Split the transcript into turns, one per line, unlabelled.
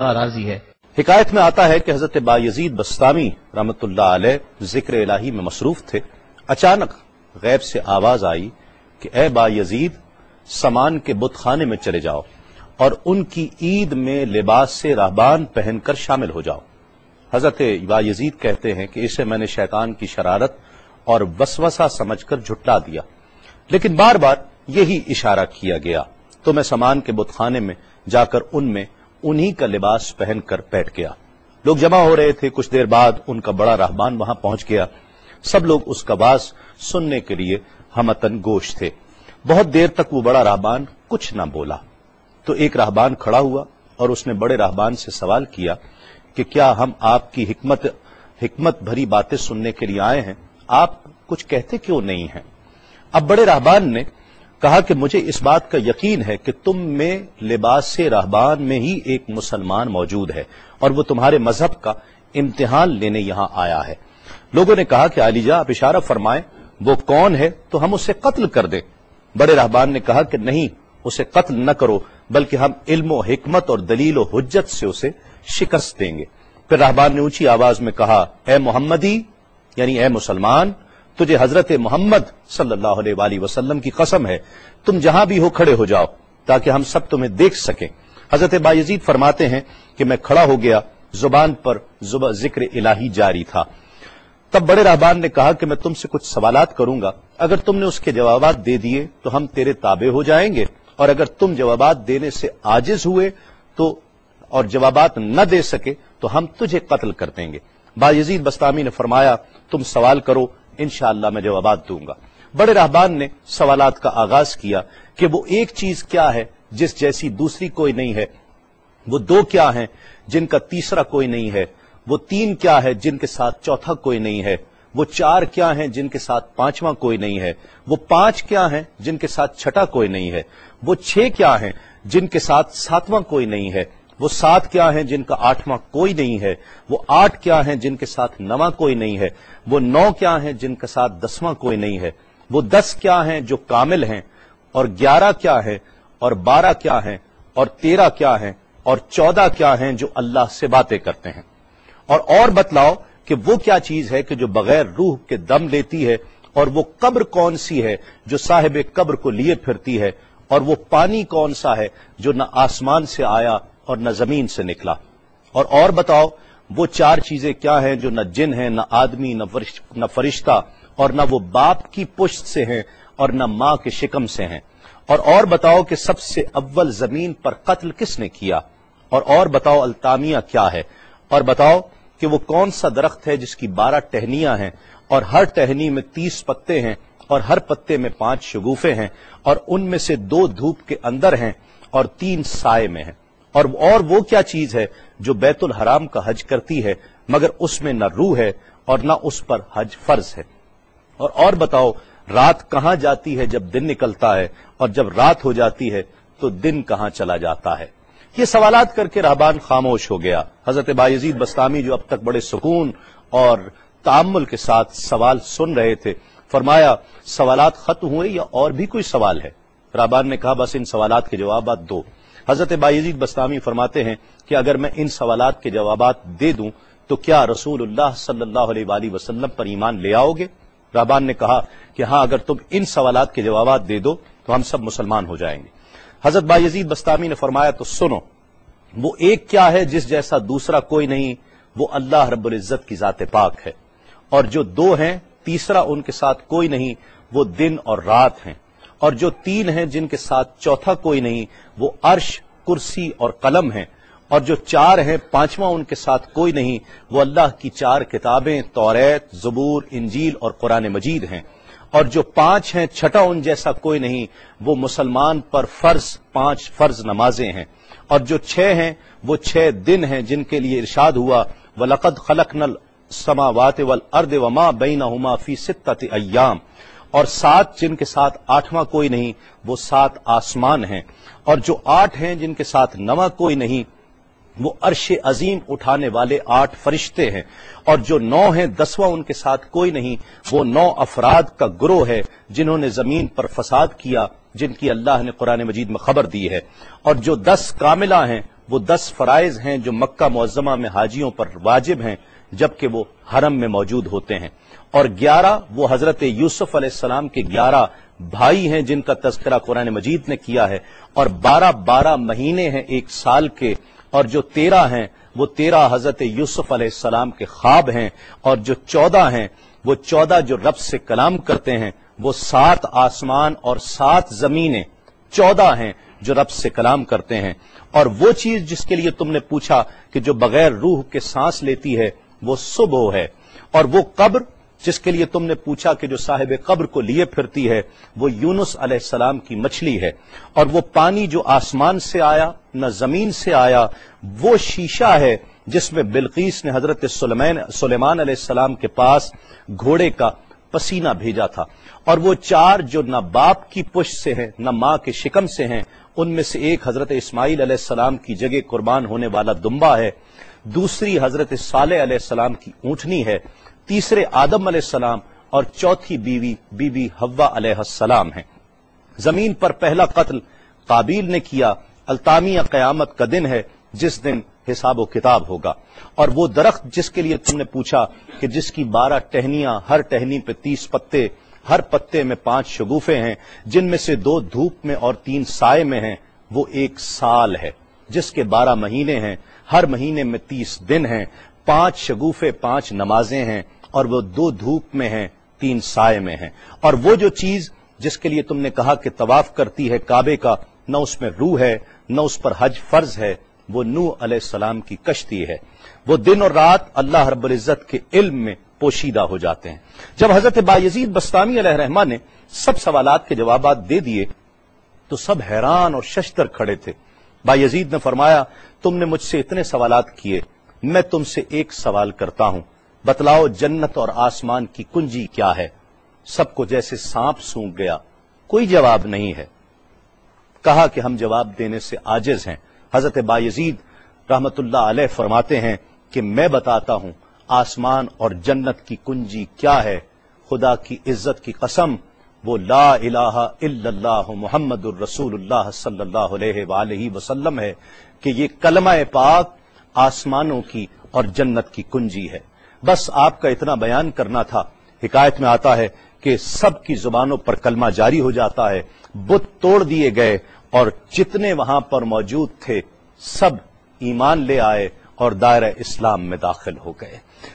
راضی ہے۔
حکایت میں آتا ہے کہ حضرت بایزید بستامی رحمۃ اللہ علیہ ذکر الہی میں مصروف تھے، اچانک غیب سے آواز آئی کہ اے بایزید، سامان کے بت خانے میں چلے جاؤ اور ان کی عید میں لباس سے راہبان پہن کر شامل ہو جاؤ۔ حضرت بایزید کہتے ہیں کہ اسے میں نے شیطان کی شرارت اور وسوسہ سمجھ کر جھٹلا دیا، لیکن بار بار یہی اشارہ کیا گیا تو میں سامان کے بت خانے میں جا کر ان میں انہی کا لباس پہن کر بیٹھ گیا۔ لوگ جمع ہو رہے تھے، کچھ دیر بعد ان کا بڑا راہبان وہاں پہنچ گیا۔ سب لوگ اس کا باز سننے کے لیے ہمتن گوش تھے۔ بہت دیر تک وہ بڑا راہبان کچھ نہ بولا تو ایک راہبان کھڑا ہوا اور اس نے بڑے راہبان سے سوال کیا کہ کیا ہم آپ کی حکمت بھری باتیں سننے کے لیے آئے ہیں، آپ کچھ کہتے کیوں نہیں ہیں؟ اب بڑے راہبان نے کہا کہ مجھے اس بات کا یقین ہے کہ تم میں لباس سے راہبان میں ہی ایک مسلمان موجود ہے اور وہ تمہارے مذہب کا امتحان لینے یہاں آیا ہے۔ لوگوں نے کہا کہ علی جاں آپ اشارہ فرمائیں، وہ کون ہے تو ہم اسے قتل کر دیں۔ بڑے راہبان نے کہا کہ نہیں، اسے قتل نہ کرو، بلکہ ہم علم و حکمت اور دلیل و حجت سے اسے شکست دیں گے۔ پھر راہبان نے اونچی آواز میں کہا، اے محمدی، یعنی اے مسلمان، تجھے حضرت محمد صلی اللہ علیہ وآلہ وسلم کی قسم ہے، تم جہاں بھی ہو کھڑے ہو جاؤ تاکہ ہم سب تمہیں دیکھ سکیں۔ حضرت بایزید فرماتے ہیں کہ میں کھڑا ہو گیا، زبان پر ذکر الہی جاری تھا۔ تب بڑے راہبان نے کہا کہ میں تم سے کچھ سوالات کروں گا، اگر تم نے اس کے جوابات دے دیے تو ہم تیرے تابع ہو جائیں گے، اور اگر تم جوابات دینے سے عاجز ہوئے تو اور جوابات نہ دے سکے تو ہم تجھے قتل کر دیں گے۔ بایزید بستامی نے فرمایا، تم سوال کرو، انشاءاللہ میں جوابات دوں گا۔ بڑے راہبان نے سوالات کا آغاز کیا کہ وہ ایک چیز کیا ہے جس جیسی دوسری کوئی نہیں ہے، وہ دو کیا ہیں جن کا تیسرا کوئی نہیں ہے، وہ تین کیا ہے جن کے ساتھ چوتھا کوئی نہیں ہے، وہ چار کیا ہیں جن کے ساتھ پانچواں کوئی نہیں ہے، وہ پانچ کیا ہیں جن کے ساتھ چھٹا کوئی نہیں ہے، وہ چھ کیا ہیں جن کے ساتھ ساتواں کوئی نہیں ہے، وہ سات کیا ہیں جن کا آٹھواں کوئی نہیں ہے، وہ آٹھ کیا ہیں جن کے ساتھ نواں کوئی نہیں ہے، وہ نو کیا ہیں جن کے ساتھ دسواں کوئی نہیں ہے، وہ 10 کیا ہیں جو کامل ہیں، اور 11 کیا ہیں، اور 12 کیا ہیں، اور 13 کیا ہیں، اور 14 کیا ہیں جو اللہ سے باتیں کرتے ہیں۔ اور بتلاؤ کہ وہ کیا چیز ہے کہ جو بغیر روح کے دم لیتی ہے، اور وہ قبر کون سی ہے جو صاحب قبر کو لیے پھرتی ہے، اور وہ پانی کون سا ہے جو نہ آسمان سے آیا اور نہ زمین سے نکلا۔ اور بتاؤ وہ چار چیزیں کیا ہیں جو نہ جن ہیں، نہ آدمی، نہ فرشتہ، اور نہ وہ باپ کی پشت سے ہیں اور نہ ماں کے شکم سے ہیں۔ اور بتاؤ کہ سب سے اول زمین پر قتل کس نے کیا، اور بتاؤ التامیہ کیا ہے، اور بتاؤ کہ وہ کون سا درخت ہے جس کی 12 ٹہنیاں ہیں اور ہر ٹہنی میں 30 پتے ہیں اور ہر پتے میں 5 شگوفے ہیں، اور ان میں سے 2 دھوپ کے اندر ہیں اور 3 سائے میں ہیں۔ اور وہ کیا چیز ہے جو بیت الحرام کا حج کرتی ہے مگر اس میں نہ روح ہے اور نہ اس پر حج فرض ہے۔ اور بتاؤ رات کہاں جاتی ہے جب دن نکلتا ہے، اور جب رات ہو جاتی ہے تو دن کہاں چلا جاتا ہے۔ یہ سوالات کر کے راہبان خاموش ہو گیا۔ حضرت بایزید بستامی جو اب تک بڑے سکون اور تأمل کے ساتھ سوال سن رہے تھے، فرمایا، سوالات ختم ہوئے یا اور بھی کوئی سوال ہے؟ راہبان نے کہا، بس ان سوالات کے جوابات دو۔ حضرت بایزید بستامی فرماتے ہیں کہ اگر میں ان سوالات کے جوابات دے دوں تو کیا رسول اللہ صلی اللہ علیہ وآلہ وسلم پر ایمان لے آؤ گے؟ راہبان نے کہا کہ ہاں، اگر تم ان سوالات کے جوابات دے دو تو ہم سب مسلمان ہو جائیں گے۔ حضرت بایزید بستامی نے فرمایا، تو سنو، وہ ایک کیا ہے جس جیسا دوسرا کوئی نہیں، وہ اللہ رب العزت کی ذات پاک ہے، اور جو 2 ہیں تیسرا ان کے ساتھ کوئی نہیں، وہ دن اور رات ہیں، اور جو 3 ہیں جن کے ساتھ چوتھا کوئی نہیں، وہ عرش، کرسی اور قلم ہیں، اور جو 4 ہیں 5واں ان کے ساتھ کوئی نہیں، وہ اللہ کی 4 کتابیں توریت، زبور، انجیل اور قرآن مجید ہیں، اور جو 5 ہیں چھٹا ان جیسا کوئی نہیں، وہ مسلمان پر فرض 5 فرض نمازیں ہیں، اور جو 6 ہیں وہ 6 دن ہیں جن کے لیے ارشاد ہوا، وَلَقَدْ خَلَقْنَا السَّمَاوَاتِ وَالْأَرْضَ وَمَا بَيْنَهُمَا فِي 6 أَيَّامٍ، اور 7 جن کے ساتھ 8واں کوئی نہیں، وہ 7 آسمان ہیں، اور جو 8 ہیں جن کے ساتھ 9واں کوئی نہیں، وہ عرش عظیم اٹھانے والے 8 فرشتے ہیں، اور جو 9 ہیں 10واں ان کے ساتھ کوئی نہیں، وہ 9 افراد کا گروہ ہے جنہوں نے زمین پر فساد کیا، جن کی اللہ نے قرآن مجید میں خبر دی ہے، اور جو 10 کاملہ ہیں وہ 10 فرائض ہیں جو مکہ معظمہ میں حاجیوں پر واجب ہیں جبکہ وہ حرم میں موجود ہوتے ہیں، اور 11 وہ حضرت یوسف علیہ السلام کے 11 بھائی ہیں جن کا تذکرہ قرآن مجید نے کیا ہے، اور 12 مہینے ہیں ایک سال کے، اور جو 13 ہیں وہ 13 حضرت یوسف علیہ السلام کے خواب ہیں، اور جو 14 ہیں وہ 14 جو رب سے کلام کرتے ہیں، وہ 7 آسمان اور 7 زمینیں 14 ہیں جو رب سے کلام کرتے ہیں، اور وہ چیز جس کے لیے تم نے پوچھا کہ جو بغیر روح کے سانس لیتی ہے وہ صبح ہے، اور وہ قبر جس کے لیے تم نے پوچھا کہ جو صاحب قبر کو لیے پھرتی ہے وہ یونس علیہ السلام کی مچھلی ہے، اور وہ پانی جو آسمان سے آیا نہ زمین سے آیا وہ شیشہ ہے جس میں بلقیس نے حضرت سلیمان علیہ السلام کے پاس گھوڑے کا پسینہ بھیجا تھا، اور وہ 4 جو نہ باپ کی پشت سے ہیں نہ ماں کے شکم سے ہیں، ان میں سے ایک حضرت اسماعیل علیہ السلام کی جگہ قربان ہونے والا دمبا ہے، دوسری حضرت صالح علیہ السلام کی اونٹنی ہے، تیسرے آدم علیہ السلام، اور چوتھی بیوی بی بی حوا علیہ السلام ہیں۔ زمین پر پہلا قتل قابیل نے کیا، التامیہ قیامت کا دن ہے جس دن حساب و کتاب ہوگا، اور وہ درخت جس کے لیے تم نے پوچھا کہ جس کی 12 ٹہنیاں، ہر ٹہنی پہ 30 پتے، ہر پتے میں 5 شگوفے ہیں جن میں سے 2 دھوپ میں اور 3 سائے میں ہیں، وہ 1 سال ہے جس کے 12 مہینے ہیں، ہر مہینے میں 30 دن ہیں، 5 شگوفے 5 نمازیں ہیں، اور وہ 2 دھوپ میں ہیں 3 سائے میں ہیں، اور وہ جو چیز جس کے لیے تم نے کہا کہ طواف کرتی ہے کعبے کا، نہ اس میں روح ہے نہ اس پر حج فرض ہے، وہ نوح علیہ السلام کی کشتی ہے، وہ دن اور رات اللہ رب العزت کے علم میں پوشیدہ ہو جاتے ہیں۔ جب حضرت بایزید بسطامی علیہ الرحمہ نے سب سوالات کے جوابات دے دیے تو سب حیران اور ششدر کھڑے تھے۔ بایزید نے فرمایا تم نے مجھ سے اتنے سوالات کیے، میں تم سے ایک سوال کرتا ہوں، بتلاؤ جنت اور آسمان کی کنجی کیا ہے؟ سب کو جیسے سانپ سونگھ گیا، کوئی جواب نہیں ہے۔ کہا کہ ہم جواب دینے سے عاجز ہیں۔ حضرت بایزید رحمت اللہ علیہ فرماتے ہیں کہ میں بتاتا ہوں آسمان اور جنت کی کنجی کیا ہے، خدا کی عزت کی قسم وہ لا الہ الا اللہ محمد الرسول اللہ صلی اللہ علیہ وآلہ وسلم ہے کہ یہ کلمہ پاک آسمانوں کی اور جنت کی کنجی ہے۔ بس آپ کا اتنا بیان کرنا تھا۔ حکایت میں آتا ہے کہ سب کی زبانوں پر کلمہ جاری ہو جاتا ہے، بت توڑ دیے گئے، اور جتنے وہاں پر موجود تھے سب ایمان لے آئے اور دائرہ اسلام میں داخل ہو گئے۔